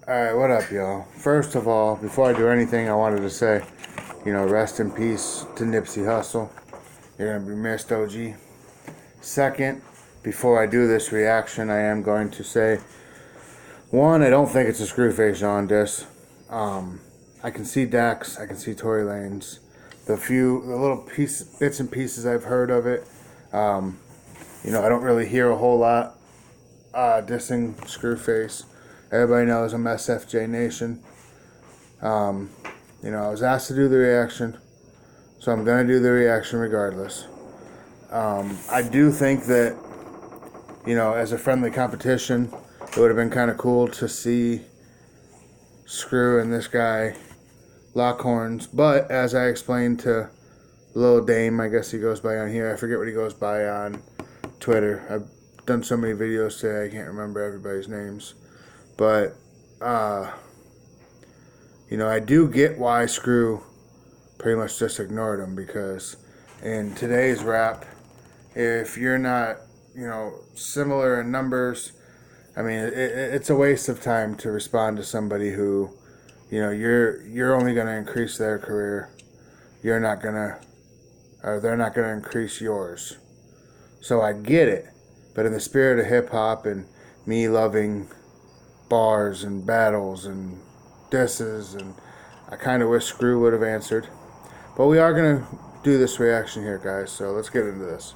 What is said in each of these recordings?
Alright, what up, y'all? First of all, before I do anything, I wanted to say, rest in peace to Nipsey Hussle. You're going to be missed, OG. Second, before I do this reaction, I am going to say, one, I don't think it's a Screwface Jean diss. I can see Dax, I can see Tory Lanez. The little bits and pieces I've heard of it, I don't really hear a whole lot dissing Screwface. Everybody knows I'm SFJ Nation. I was asked to do the reaction, so I'm going to do the reaction regardless. I do think that, as a friendly competition, it would have been kind of cool to see Screw and this guy lock horns. But as I explained to Lil Dame, I guess he goes by on here. I forget what he goes by on Twitter. I've done so many videos today, I can't remember everybody's names. But, I do get why Screw pretty much just ignored him, because in today's rap, if you're not, similar in numbers, I mean, it's a waste of time to respond to somebody who, you're only going to increase their career. They're not going to increase yours. So I get it. But in the spirit of hip-hop and me loving bars and battles and disses, and I kind of wish Screw would have answered. But we are going to do this reaction here, guys, so let's get into this.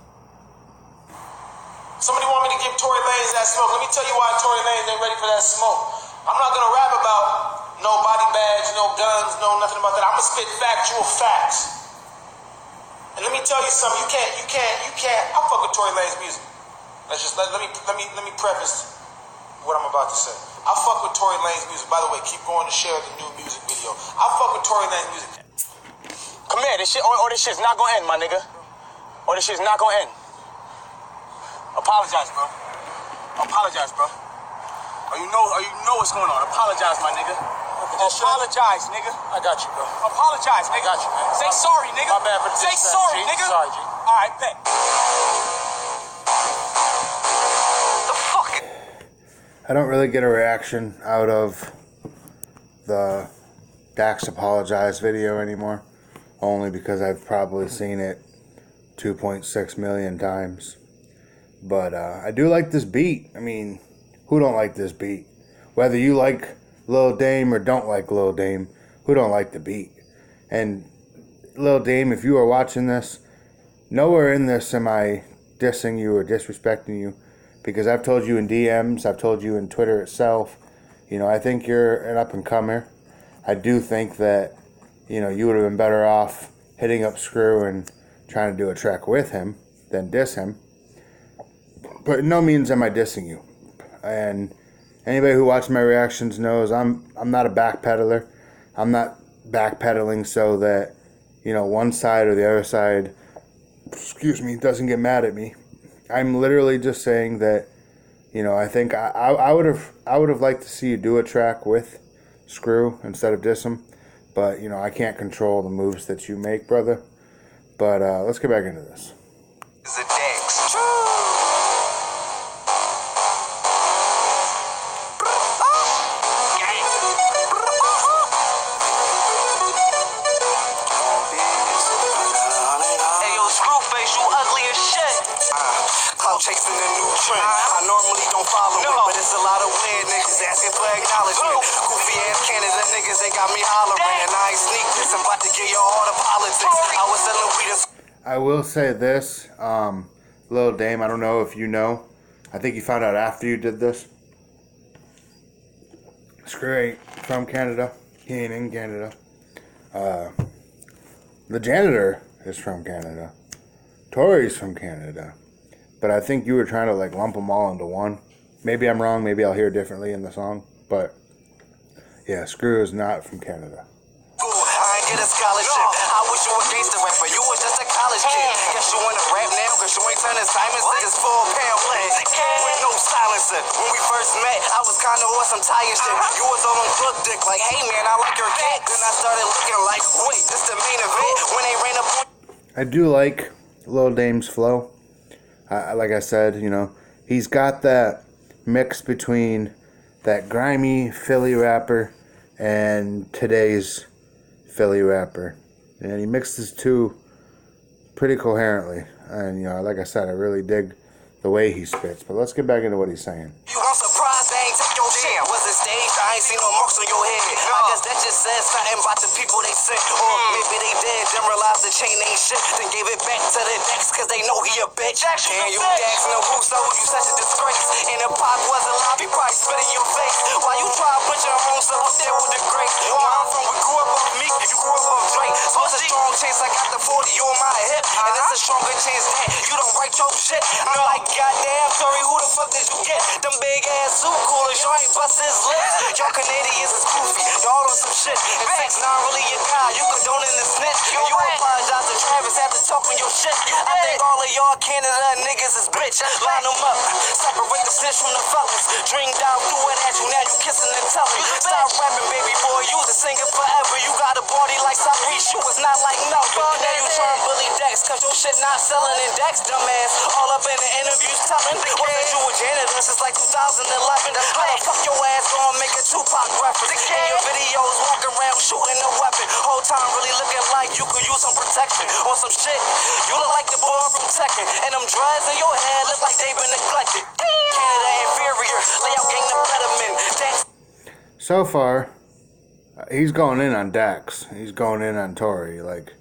Somebody want me to give Tory Lanez that smoke. Let me tell you why Tory Lanez ain't ready for that smoke. I'm not going to rap about no body bags, no guns, no nothing about that. I'm going to spit factual facts. And let me tell you something. You can't. I fuck with Tory Lanez music. Let me preface what I'm about to say. I fuck with Tory Lanez music. By the way, keep going to share the new music video. I fuck with Tory Lanez music. Come here, this shit's not gonna end, my nigga. Or this shit's not gonna end. Apologize, bro. Apologize, bro. Or you know what's going on. Apologize, my nigga. Apologize, nigga. I got you, bro. Apologize, nigga. I got you, man. Say sorry, nigga. My bad for the Say sorry, G. Nigga. Sorry, G. All right, bet. I don't really get a reaction out of the Dax Apologize video anymore, only because I've probably seen it 2.6 million times. But I do like this beat. I mean, who don't like this beat? Whether you like Lil Dame or don't like Lil Dame, who don't like the beat? And Lil Dame, if you are watching this, nowhere in this am I dissing you or disrespecting you, because I've told you in DMs, I've told you in Twitter itself, I think you're an up-and-comer. I do think that, you would have been better off hitting up Screw and trying to do a track with him than diss him. But in no means am I dissing you. And anybody who watches my reactions knows I'm not a backpedaler. I'm not backpedaling so that, one side or the other side, doesn't get mad at me. I'm literally just saying that, I think I would have liked to see you do a track with Screw instead of diss him. But, I can't control the moves that you make, brother. But let's get back into this. It's a Dax. Chasing a new trend. I normally don't follow it, but it's a lot of weird niggas asking for acknowledgement. Goofy ass Canada niggas ain't got me hollering, and I ain't sneak this. I'm about to get you all the politics. I was selling weed. I will say this, Lil Dame, I don't know if you know. I think you found out after you did this. Screw ain't from Canada. He ain't in Canada. The janitor is from Canada. Tory's from Canada. But I think you were trying to lump them all into one. Maybe I'm wrong. Maybe I'll hear differently in the song. But yeah, Screw is not from Canada. I ain't get a scholarship. I wish you were gangster rapper. You was just a college kid. Guess you wanna rap now because you ain't turning Simon. Niggas full pamphlet with no silencer. When we first met, I was kinda on some tire shit. You was on crook dick like, hey man, I like your cat. Then I started looking like, wait, this the main event. When they ran up. I do like Lil Dame's flow. Like I said, he's got that mix between that grimy Philly rapper and today's Philly rapper. And he mixes two pretty coherently. And, you know, like I said, I really dig the way he spits. But let's get back into what he's saying. You want surprise, they ain't take your shit. Was it staged? I ain't seen no marks on your head. I guess that just says something about the people they sent. Or maybe they dead, then realized the chain ain't shit. Then gave it back to the Dax, cause they know he a bitch. And you Dax no who, so you such a disgrace. And if Pop was alive, he probably spit in your face. Why you try to put your own self up there with the great? Where I'm from, we grew up off Meek, you grew up off Drake. So it's a strong chance I got the 40 on my hip. And it's a stronger chance that you don't write your shit. I'm like, goddamn, sorry, who the fuck did you get? Them big ass suit coolers, y'all ain't bust his lips. Y'all Canadians is goofy, y'all on some shit. And 6ix9ine really your guy, you condoning the snitch. You apologize to Travis after talking your shit. I think all of y'all Canada niggas is bitch. Line them up, separate the snitch from the fellas. Dream down through it at you, now you kissing and telling. Stop rapping, baby boy, you the singer forever. You got a body like Tyrese, you was not like Melvin. Now you trying Billy Dax, cause your shit not selling. And Dax dumbass, all up in the interviews telling. Wasn't you a janitor since like 2011? How the fuck your ass gonna make a Tupac reference? In your videos walking around shooting a weapon. Whole time really looking like you could use some protection. On some shit, you look like the boy from Tekken. And them dreads in your head look like they've been neglected. Canada inferior, lay out gang the betterment. Dax. So far, he's going in on Dax. He's going in on Tory. Like,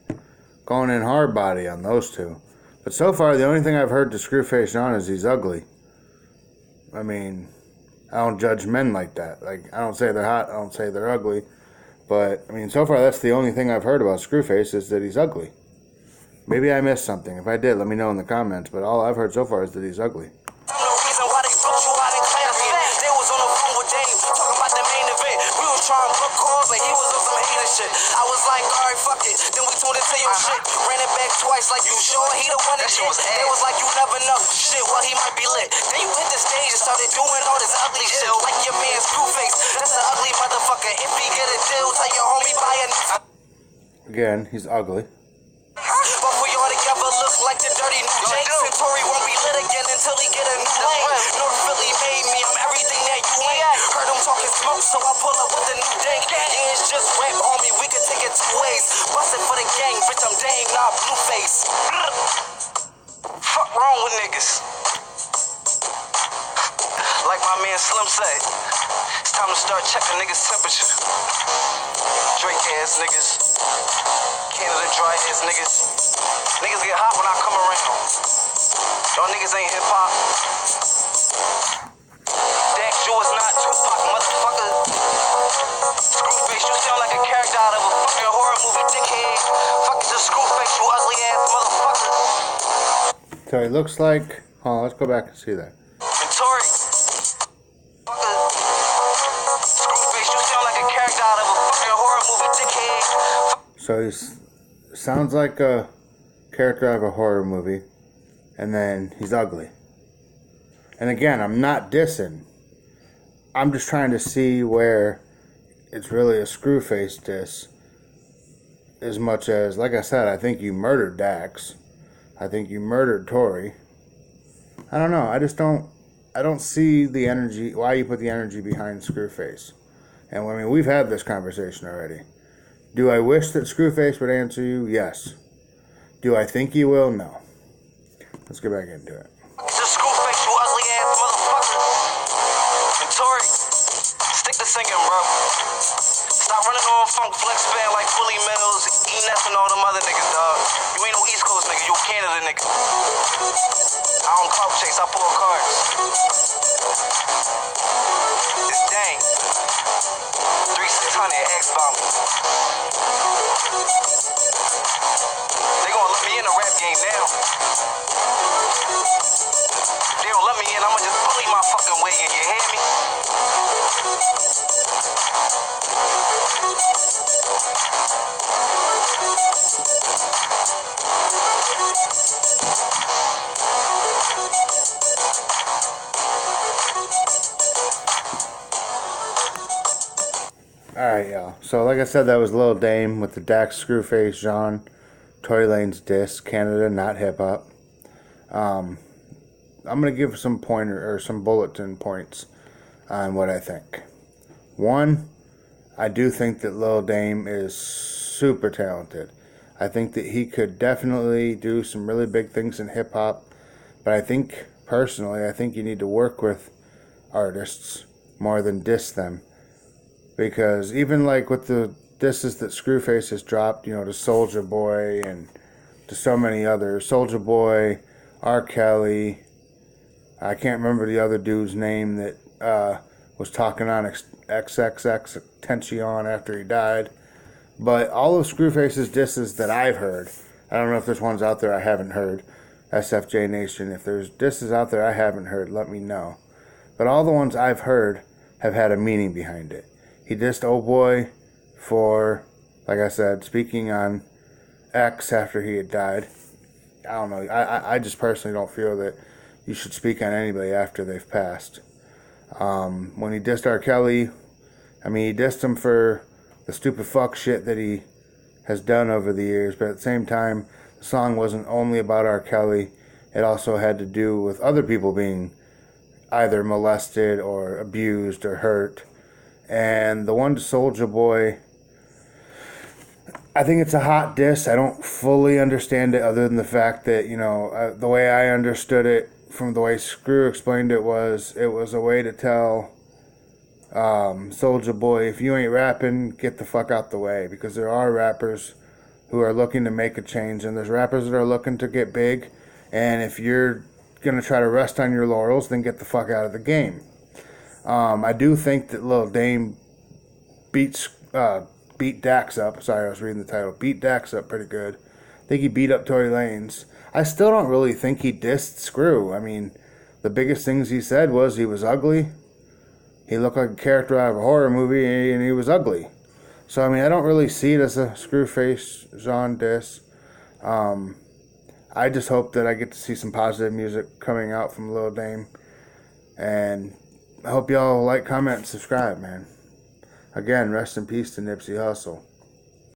going in hard body on those two. But so far, the only thing I've heard to Screwface John is he's ugly. I mean, I don't judge men like that. Like, I don't say they're hot, I don't say they're ugly. But, I mean, so far, that's the only thing I've heard about Screwface is that he's ugly. Maybe I missed something. If I did, let me know in the comments. But all I've heard so far is that he's ugly. No reason why they booked you out in Clarion. They was on the phone with Dame, talking about the main event. We was trying to book calls, but he was on some hater shit. I was like, alright, fuck it. Then we tuned into your shit. Ran it back twice, like you sure he the one that shit. They was like, you never know. Shit, well, he might be lit. Then you hit the stage and started doing all this ugly shit. Like your man Screwface. That's an ugly motherfucker. If he get a deal, tell your homie buy a new. Again, he's ugly. But for y'all together look like the dirty new Jakes. And Tory won't be lit again until he get a new lane. North Philly made me, I'm everything that you ain't. Heard him talking smoke, so I pull up with the new dank. Yeah, it's just rap, homie, we can take it two ways. Bust it for the gang, bitch, I'm Dame, not Blueface. Fuck wrong with niggas? Like my man Slim said, it's time to start checking niggas' temperature. Drake ass niggas, Canada dry ass niggas. Niggas get hot when I come around. Y'all niggas ain't hip hop. Dax, you is not Tupac, motherfucker. Screwface, you sound like a character out of a fucking horror movie, dickhead. Fuck is a Screwface, you ugly ass motherfucker. So he looks like... Oh, let's go back and see that. And Tory, Screwface, you sound like a character out of a fucking horror movie, dickhead. So he sounds like a character out of a horror movie. And then he's ugly. And again, I'm not dissing. I'm just trying to see where it's really a Screwface diss. As much as, like I said, I think you murdered Dax. I think you murdered Tory. I don't know. I don't see the energy, why you put the energy behind Screwface. And I mean, we've had this conversation already. Do I wish that Screwface would answer you? Yes. Do I think he will? No. Let's get back into it. It's a Screwface, you ugly ass motherfucker. And Tory, stick to singing, bro. Stop running on Funk Flex Band like Willie Mills, E-Ness, and all them other niggas, dog. You ain't no East Coast nigga, you a Canada nigga. I don't clout chase, I pull cards. It's Dame. 3600 X-Bomb. They gonna let me in the rap game now. They don't let me in, I'ma just bully my fucking way in, you hear me? Alright, y'all. So, like I said, that was Lil Dame with the Dax Screwface John Tory Lanez diss. Canada, not hip hop. I'm going to give some pointer or some bulletin points on what I think. One, I do think that Lil Dame is super talented. I think that he could definitely do some really big things in hip hop, but I think, personally, I think you need to work with artists more than diss them. Because even like with the disses that Screwface has dropped, to Soulja Boy and to so many others, Soulja Boy, R. Kelly, I can't remember the other dude's name that was talking on XXX Tension after he died. But all of Screwface's disses that I've heard, I don't know if there's ones out there I haven't heard, SFJ Nation, if there's disses out there I haven't heard, let me know. But all the ones I've heard have had a meaning behind it. He dissed Oh Boy for, like I said, speaking on X after he had died. I don't know. I just personally don't feel that you should speak on anybody after they've passed. When he dissed R. Kelly, he dissed him for the stupid fuck shit that he has done over the years, but at the same time, the song wasn't only about R. Kelly. It also had to do with other people being either molested or abused or hurt. And the one to Soulja Boy, I think it's a hot diss. I don't fully understand it, other than the fact that, the way I understood it from the way Screw explained it was a way to tell Soulja Boy, if you ain't rapping, get the fuck out the way. Because there are rappers who are looking to make a change, and there's rappers that are looking to get big. And if you're going to try to rest on your laurels, then get the fuck out of the game. I do think that Lil Dame beat Dax up. Sorry, I was reading the title. Beat Dax up pretty good. I think he beat up Tory Lanez. I still don't really think he dissed Screw. The biggest things he said was he was ugly. He looked like a character out of a horror movie, and he was ugly. So, I don't really see it as a Screwface Jean diss. I just hope that I get to see some positive music coming out from Lil Dame. And I hope y'all like, comment, and subscribe, man. Again, rest in peace to Nipsey Hussle.